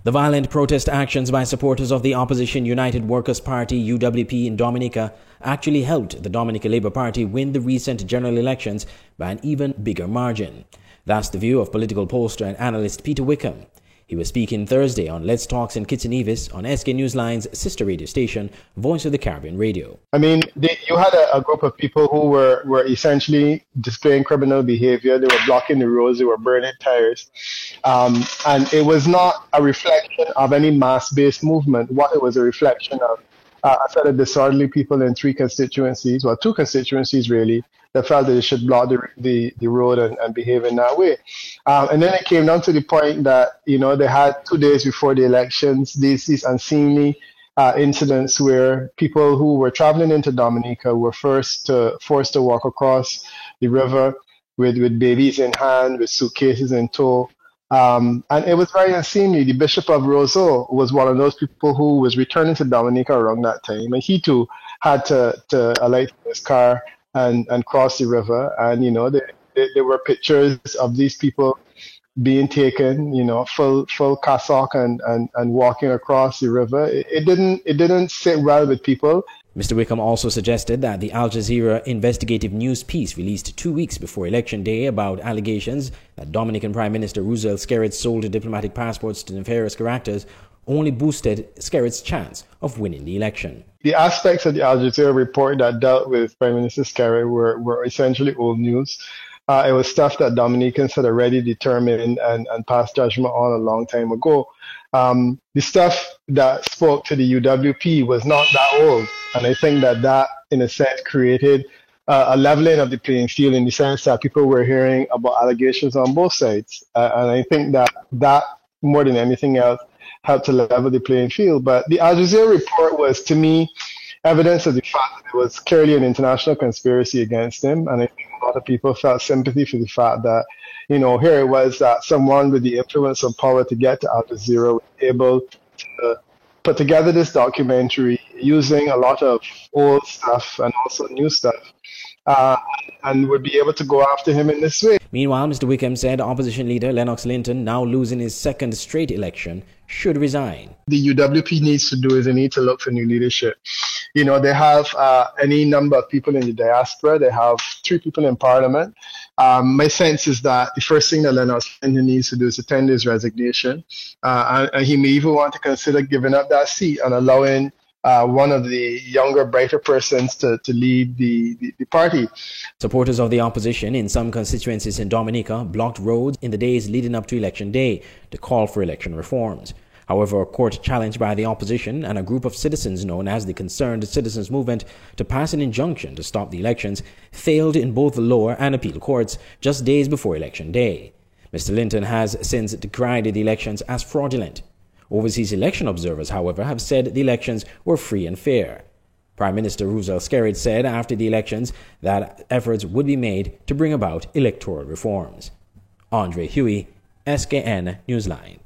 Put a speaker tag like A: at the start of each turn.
A: The violent protest actions by supporters of the opposition United Workers' Party UWP in Dominica actually helped the Dominica Labour Party win the recent general elections by an even bigger margin. That's the view of political pollster and analyst Peter Wickham. He was speaking Thursday on Let's Talk in Kitts Nevis on SK Newsline's sister radio station, Voice of the Caribbean Radio.
B: I mean, you had a group of people who were essentially displaying criminal behavior. They were blocking the roads, they were burning tires. And it was not a reflection of any mass-based movement. What it was a reflection of a set of disorderly people in two constituencies really, that felt that they should block the road and behave in that way. And then it came down to the point that, they had 2 days before the elections, these unseemly incidents where people who were traveling into Dominica were forced to walk across the river with babies in hand, with suitcases in tow. And it was very unseemly. The Bishop of Roseau was one of those people who was returning to Dominica around that time, and he too had to alight from his car and cross the river. And there were pictures of these people being taken, full cassock and walking across the river. It didn't sit well with people.
A: Mr. Wickham also suggested that the Al Jazeera investigative news piece released 2 weeks before Election Day about allegations that Dominican Prime Minister Roosevelt Skerrit sold diplomatic passports to nefarious characters only boosted Skerrit's chance of winning the election.
B: The aspects of the Al Jazeera report that dealt with Prime Minister Skerrit were essentially old news. It was stuff that Dominicans had already determined and passed judgment on a long time ago. The stuff that spoke to the UWP was not that old. And I think that in a sense, created a leveling of the playing field in the sense that people were hearing about allegations on both sides. And I think that more than anything else, helped to level the playing field. But the Al Jazeera report was, to me, evidence of the fact that there was clearly an international conspiracy against him. And I think a lot of people felt sympathy for the fact that, here it was that someone with the influence of power to get to Al Jazeera was able to put together this documentary using a lot of old stuff and also new stuff, and would be able to go after him in this way.
A: Meanwhile, Mr. Wickham said opposition leader Lennox Linton, now losing his second straight election, should resign.
B: The UWP needs to do is they need to look for new leadership. They have any number of people in the diaspora. They have 3 people in parliament. My sense is that the first thing that Lennox Linton needs to do is to tender his resignation. And he may even want to consider giving up that seat and allowing one of the younger, brighter persons to lead the party.
A: Supporters of the opposition in some constituencies in Dominica blocked roads in the days leading up to Election Day to call for election reforms. However, a court challenged by the opposition and a group of citizens known as the Concerned Citizens Movement to pass an injunction to stop the elections failed in both the lower and appeal courts just days before Election Day. Mr. Linton has since decried the elections as fraudulent. Overseas election observers, however, have said the elections were free and fair. Prime Minister Roosevelt Skerrit said after the elections that efforts would be made to bring about electoral reforms. Andre Huey, SKN Newsline.